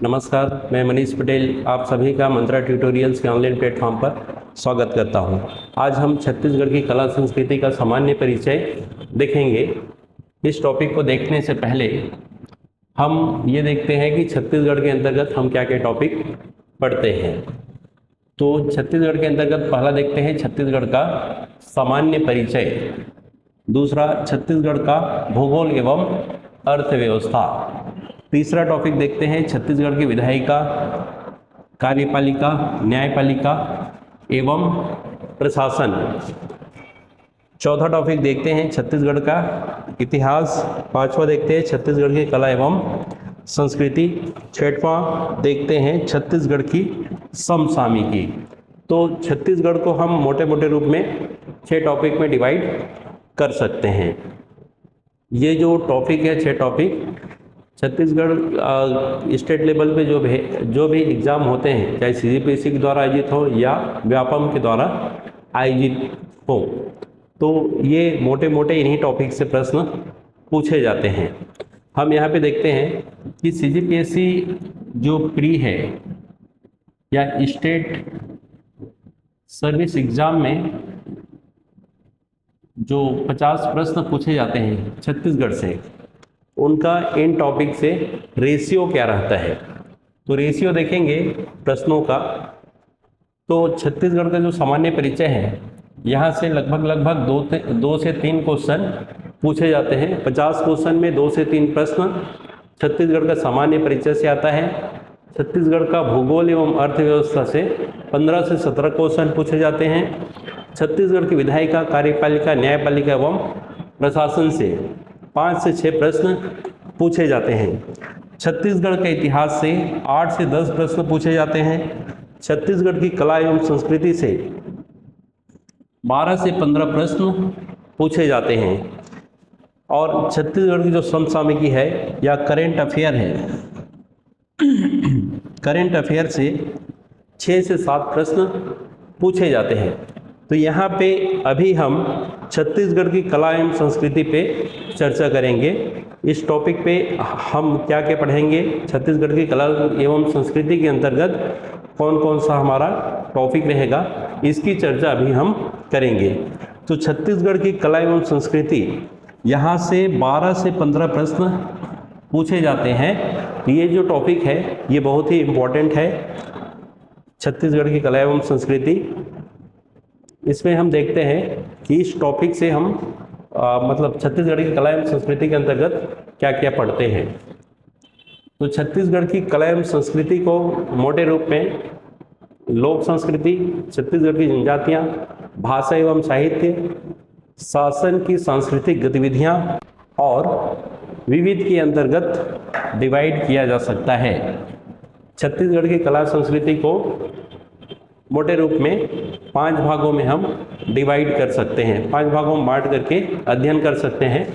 नमस्कार, मैं मनीष पटेल आप सभी का मंत्रा ट्यूटोरियल्स के ऑनलाइन प्लेटफॉर्म पर स्वागत करता हूं। आज हम छत्तीसगढ़ की कला संस्कृति का सामान्य परिचय देखेंगे। इस टॉपिक को देखने से पहले हम ये देखते हैं कि छत्तीसगढ़ के अंतर्गत हम क्या क्या टॉपिक पढ़ते हैं। तो छत्तीसगढ़ के अंतर्गत पहला देखते हैं छत्तीसगढ़ का सामान्य परिचय, दूसरा छत्तीसगढ़ का भूगोल एवं अर्थव्यवस्था, तीसरा टॉपिक देखते हैं छत्तीसगढ़ की विधायिका, कार्यपालिका, न्यायपालिका एवं प्रशासन, चौथा टॉपिक देखते हैं छत्तीसगढ़ का इतिहास, पांचवा देखते हैं छत्तीसगढ़ की कला एवं संस्कृति, छठवां देखते हैं छत्तीसगढ़ की समसामयिकी। तो छत्तीसगढ़ को हम मोटे मोटे रूप में 6 टॉपिक में डिवाइड कर सकते हैं। ये जो टॉपिक है 6 टॉपिक छत्तीसगढ़ स्टेट लेवल पे जो भी एग्ज़ाम होते हैं, चाहे CGPSC के द्वारा आयोजित हो या व्यापम के द्वारा आयोजित हो, तो ये मोटे मोटे इन्हीं टॉपिक से प्रश्न पूछे जाते हैं। हम यहाँ पे देखते हैं कि CGPSC जो प्री है या स्टेट सर्विस एग्ज़ाम में जो 50 प्रश्न पूछे जाते हैं छत्तीसगढ़ से, उनका इन टॉपिक से रेशियो क्या रहता है। तो रेशियो देखेंगे प्रश्नों का। तो छत्तीसगढ़ का जो सामान्य परिचय है, यहाँ से लगभग 2 से 3 क्वेश्चन पूछे जाते हैं। 50 क्वेश्चन में 2 से 3 प्रश्न छत्तीसगढ़ का सामान्य परिचय से आता है। छत्तीसगढ़ का भूगोल एवं अर्थव्यवस्था से 15 से 17 क्वेश्चन पूछे जाते हैं। छत्तीसगढ़ की विधायिका, कार्यपालिका, न्यायपालिका एवं प्रशासन से 5 से 6 प्रश्न पूछे जाते हैं। छत्तीसगढ़ के इतिहास से 8 से 10 प्रश्न पूछे जाते हैं। छत्तीसगढ़ की कला एवं संस्कृति से 12 से 15 प्रश्न पूछे जाते हैं। और छत्तीसगढ़ की जो समसामयिकी है या करेंट अफेयर है, करेंट अफेयर से 6 से 7 प्रश्न पूछे जाते हैं। तो यहाँ पे अभी हम छत्तीसगढ़ की कला एवं संस्कृति पे चर्चा करेंगे। इस टॉपिक पे हम क्या क्या पढ़ेंगे, छत्तीसगढ़ की कला एवं संस्कृति के अंतर्गत कौन कौन सा हमारा टॉपिक रहेगा, इसकी चर्चा अभी हम करेंगे। तो छत्तीसगढ़ की कला एवं संस्कृति, यहाँ से 12 से 15 प्रश्न पूछे जाते हैं। ये जो टॉपिक है ये बहुत ही इम्पोर्टेंट है, छत्तीसगढ़ की कला एवं संस्कृति। इसमें हम देखते हैं कि इस टॉपिक से हम मतलब छत्तीसगढ़ की कला एवं संस्कृति के अंतर्गत क्या क्या पढ़ते हैं। तो छत्तीसगढ़ की कला एवं संस्कृति को मोटे रूप में लोक संस्कृति, छत्तीसगढ़ की जनजातियाँ, भाषा एवं साहित्य, शासन की सांस्कृतिक गतिविधियाँ और विविध के अंतर्गत डिवाइड किया जा सकता है। छत्तीसगढ़ की कला संस्कृति को मोटे रूप में 5 भागों में हम डिवाइड कर सकते हैं, 5 भागों में बांट करके अध्ययन कर सकते हैं।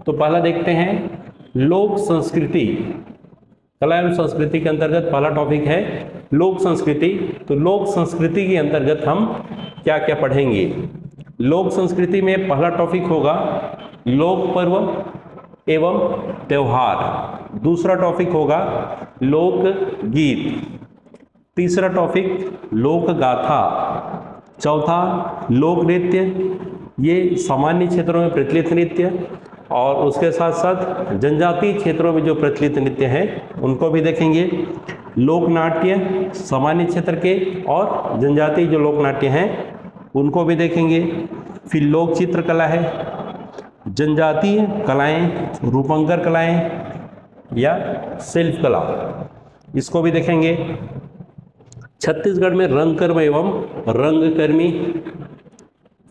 तो पहला देखते हैं लोक संस्कृति। कला एवं संस्कृति के अंतर्गत पहला टॉपिक है लोक संस्कृति। तो लोक संस्कृति के अंतर्गत हम क्या क्या पढ़ेंगे। लोक संस्कृति में पहला टॉपिक होगा लोक पर्व एवं त्योहार, दूसरा टॉपिक होगा लोक गीत, तीसरा टॉपिक लोक गाथा, चौथा लोक नृत्य, ये सामान्य क्षेत्रों में प्रचलित नृत्य, और उसके साथ साथ जनजातीय क्षेत्रों में जो प्रचलित नृत्य हैं उनको भी देखेंगे। लोक नाट्य सामान्य क्षेत्र के और जनजातीय जो लोक नाट्य हैं उनको भी देखेंगे। फिर लोक चित्रकला है, जनजातीय कलाएं, रूपंकर कलाएं या शिल्प कला, इसको भी देखेंगे। छत्तीसगढ़ में रंगकर्म एवं रंगकर्मी।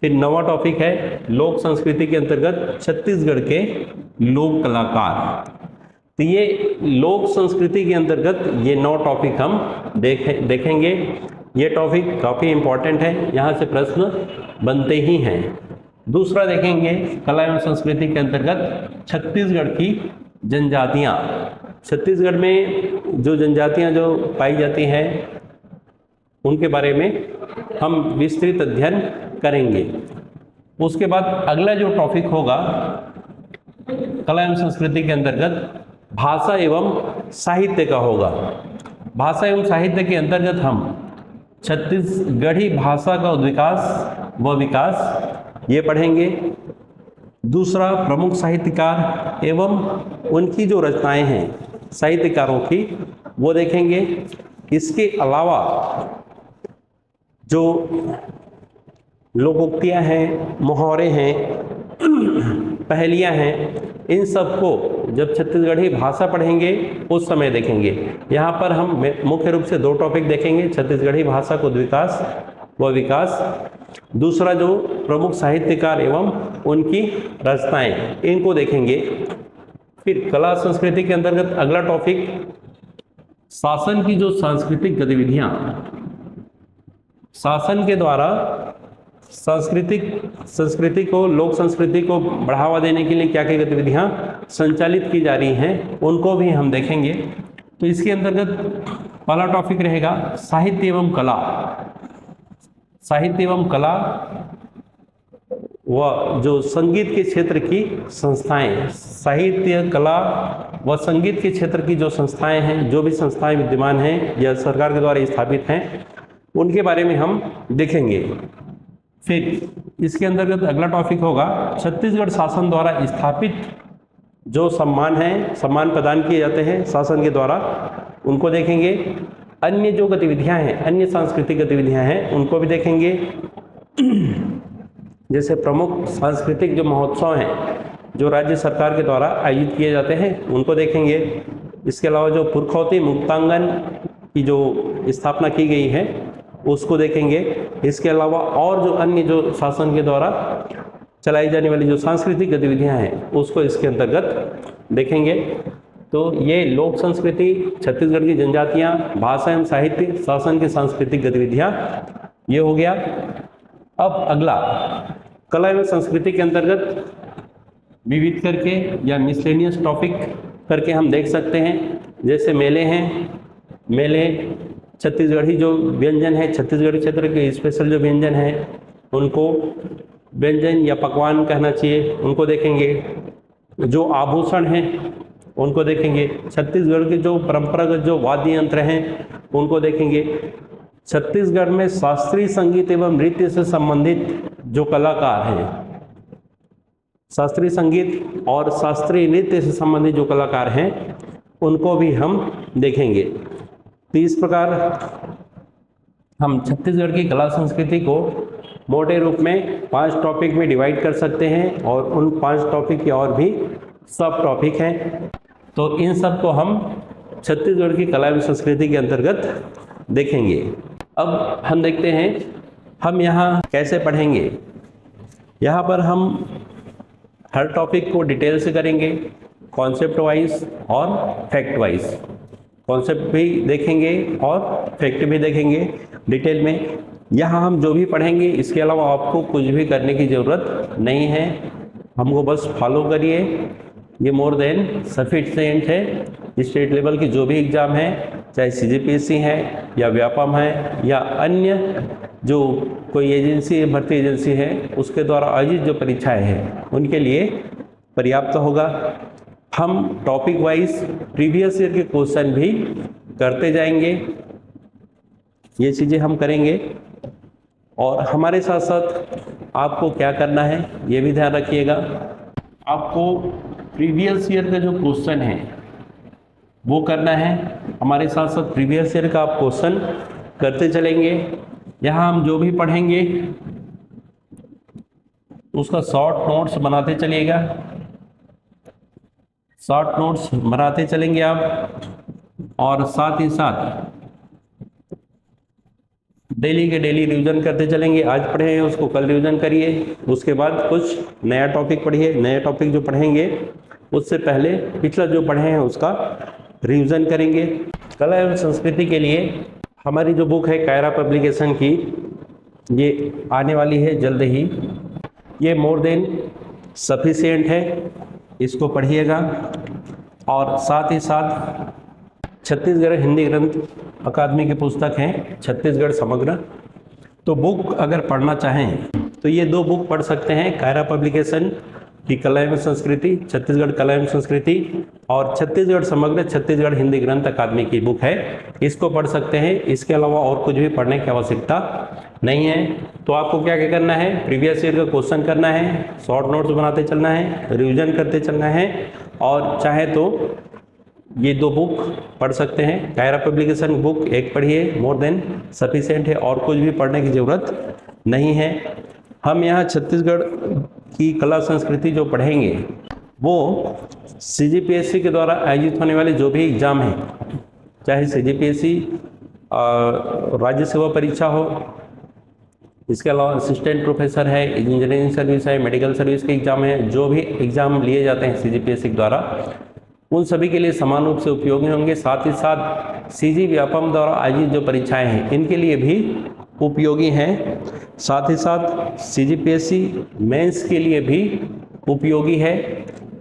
फिर 9वां टॉपिक है लोक संस्कृति के अंतर्गत छत्तीसगढ़ के लोक कलाकार। तो ये लोक संस्कृति के अंतर्गत ये 9 टॉपिक हम देखेंगे। ये टॉपिक काफ़ी इम्पोर्टेंट है, यहाँ से प्रश्न बनते ही हैं। दूसरा देखेंगे कला एवं संस्कृति के अंतर्गत छत्तीसगढ़ की जनजातियाँ। छत्तीसगढ़ में जो जनजातियाँ जो पाई जाती हैं उनके बारे में हम विस्तृत अध्ययन करेंगे। उसके बाद अगला जो टॉपिक होगा कला एवं संस्कृति के अंतर्गत भाषा एवं साहित्य का होगा। भाषा एवं साहित्य के अंतर्गत हम छत्तीसगढ़ी भाषा का विकास व विकास ये पढ़ेंगे। दूसरा, प्रमुख साहित्यकार एवं उनकी जो रचनाएं हैं साहित्यकारों की वो देखेंगे। इसके अलावा जो लोकोक्तियाँ हैं, मुहावरे हैं, पहेलियाँ हैं, इन सब को जब छत्तीसगढ़ी भाषा पढ़ेंगे उस समय देखेंगे। यहाँ पर हम मुख्य रूप से 2 टॉपिक देखेंगे, छत्तीसगढ़ी भाषा को विकास व विकास, दूसरा जो प्रमुख साहित्यकार एवं उनकी रचनाएं, इनको देखेंगे। फिर कला संस्कृति के अंतर्गत अगला टॉपिक शासन की जो सांस्कृतिक गतिविधियां, शासन के द्वारा संस्कृति को, लोक संस्कृति को बढ़ावा देने के लिए क्या क्या गतिविधियां संचालित की जा रही हैं उनको भी हम देखेंगे। तो इसके अंतर्गत पहला टॉपिक रहेगा साहित्य एवं कला। साहित्य एवं कला व जो संगीत के क्षेत्र की संस्थाएं, साहित्य कला व संगीत के क्षेत्र की जो संस्थाएं हैं, जो भी संस्थाएं विद्यमान हैं या सरकार के द्वारा स्थापित हैं, उनके बारे में हम देखेंगे। फिर इसके अंतर्गत अगला टॉपिक होगा छत्तीसगढ़ शासन द्वारा स्थापित जो सम्मान हैं, सम्मान प्रदान किए जाते हैं शासन के द्वारा, उनको देखेंगे। अन्य जो गतिविधियां हैं, अन्य सांस्कृतिक गतिविधियां हैं, उनको भी देखेंगे। जैसे प्रमुख सांस्कृतिक जो महोत्सव हैं जो राज्य सरकार के द्वारा आयोजित किए जाते हैं, उनको देखेंगे। इसके अलावा जो पुरखौती मुक्तांगन की जो स्थापना की गई है उसको देखेंगे। इसके अलावा और जो अन्य जो शासन के द्वारा चलाई जाने वाली जो सांस्कृतिक गतिविधियां हैं उसको इसके अंतर्गत देखेंगे। तो ये लोक संस्कृति, छत्तीसगढ़ की जनजातियां, भाषा एवं साहित्य, शासन की सांस्कृतिक गतिविधियां, ये हो गया। अब अगला कला एवं संस्कृति के अंतर्गत विविध करके या मिसलेनियस टॉपिक करके हम देख सकते हैं। जैसे मेले हैं, मेले छत्तीसगढ़ी जो व्यंजन है, छत्तीसगढ़ी क्षेत्र के स्पेशल जो व्यंजन है उनको व्यंजन या पकवान कहना चाहिए, उनको देखेंगे। जो आभूषण हैं उनको देखेंगे। छत्तीसगढ़ के जो परंपरागत जो वाद्य यंत्र हैं उनको देखेंगे। छत्तीसगढ़ में शास्त्रीय संगीत एवं नृत्य से संबंधित जो कलाकार हैं, शास्त्रीय संगीत और शास्त्रीय नृत्य से संबंधित जो कलाकार हैं उनको भी हम देखेंगे। तो इस प्रकार हम छत्तीसगढ़ की कला संस्कृति को मोटे रूप में 5 टॉपिक में डिवाइड कर सकते हैं और उन 5 टॉपिक के और भी सब टॉपिक हैं। तो इन सब को हम छत्तीसगढ़ की कला एवं संस्कृति के अंतर्गत देखेंगे। अब हम देखते हैं हम यहाँ कैसे पढ़ेंगे। यहाँ पर हम हर टॉपिक को डिटेल से करेंगे, कॉन्सेप्ट वाइज और फैक्ट वाइज। कॉन्सेप्ट भी देखेंगे और फैक्ट भी देखेंगे डिटेल में। यहाँ हम जो भी पढ़ेंगे इसके अलावा आपको कुछ भी करने की ज़रूरत नहीं है, हमको बस फॉलो करिए। ये मोर देन सफिशिएंट है। स्टेट लेवल की जो भी एग्ज़ाम है, चाहे CGPSC है या व्यापम है या अन्य जो कोई एजेंसी, भर्ती एजेंसी है, उसके द्वारा आयोजित जो परीक्षाएं हैं उनके लिए पर्याप्त होगा। हम टॉपिक वाइज प्रीवियस ईयर के क्वेश्चन भी करते जाएंगे, ये चीज़ें हम करेंगे। और हमारे साथ साथ आपको क्या करना है ये भी ध्यान रखिएगा। आपको प्रीवियस ईयर का जो क्वेश्चन है वो करना है, हमारे साथ साथ प्रीवियस ईयर का आप क्वेश्चन करते चलेंगे। यहाँ हम जो भी पढ़ेंगे उसका शॉर्ट नोट्स बनाते चलिएगा, शॉर्ट नोट्स बनाते चलेंगे आप। और साथ ही साथ डेली के डेली रिवीजन करते चलेंगे। आज पढ़े हैं उसको कल रिवीजन करिए, उसके बाद कुछ नया टॉपिक पढ़िए। नया टॉपिक जो पढ़ेंगे उससे पहले पिछला जो पढ़े हैं उसका रिवीजन करेंगे। कला एवं संस्कृति के लिए हमारी जो बुक है कायरा पब्लिकेशन की, ये आने वाली है जल्द ही। ये मोर देन सफिशिएंट है, इसको पढ़िएगा। और साथ ही साथ छत्तीसगढ़ हिंदी ग्रंथ अकादमी की पुस्तक हैं छत्तीसगढ़ समग्र। तो बुक अगर पढ़ना चाहें तो ये 2 बुक पढ़ सकते हैं, कायरा पब्लिकेशन की कला एवं संस्कृति, छत्तीसगढ़ कला एवं संस्कृति, और छत्तीसगढ़ समग्र छत्तीसगढ़ हिंदी ग्रंथ अकादमी की बुक है, इसको पढ़ सकते हैं। इसके अलावा और कुछ भी पढ़ने की आवश्यकता नहीं है। तो आपको क्या क्या करना है, प्रीवियस ईयर का क्वेश्चन करना है, शॉर्ट नोट्स बनाते चलना है, रिवीजन करते चलना है, और चाहे तो ये 2 बुक पढ़ सकते हैं। कायरा पब्लिकेशन बुक एक पढ़िए, मोर देन सफिशिएंट है, और कुछ भी पढ़ने की ज़रूरत नहीं है। हम यहाँ छत्तीसगढ़ की कला संस्कृति जो पढ़ेंगे वो CGPSC के द्वारा आयोजित होने वाले जो भी एग्ज़ाम हैं, चाहे CGPSC राज्य सेवा परीक्षा हो, इसके अलावा असिस्टेंट प्रोफेसर है, इंजीनियरिंग सर्विस है, मेडिकल सर्विस के एग्ज़ाम है, जो भी एग्ज़ाम लिए जाते हैं CGPSC के द्वारा, उन सभी के लिए समान रूप से उपयोगी होंगे। साथ ही साथ CG व्यापम द्वारा आयोजित जो परीक्षाएं हैं इनके लिए भी उपयोगी हैं। साथ ही साथ CGPSC मेंस के लिए भी उपयोगी है।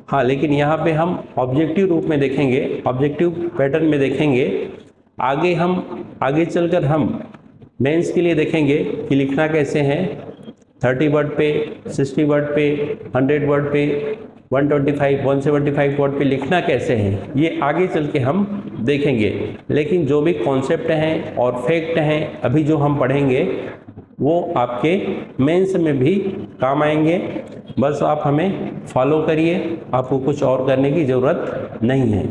हाँ, लेकिन यहाँ पे हम ऑब्जेक्टिव रूप में देखेंगे, ऑब्जेक्टिव पैटर्न में देखेंगे। आगे चलकर हम मेंस के लिए देखेंगे कि लिखना कैसे है, 30 वर्ड पे, 60 वर्ड पे, 100 वर्ड पे, 125, 175 वर्ड पे लिखना कैसे है, ये आगे चल के हम देखेंगे। लेकिन जो भी कॉन्सेप्ट हैं और फैक्ट हैं अभी जो हम पढ़ेंगे वो आपके मेंस में भी काम आएंगे। बस आप हमें फॉलो करिए, आपको कुछ और करने की ज़रूरत नहीं है।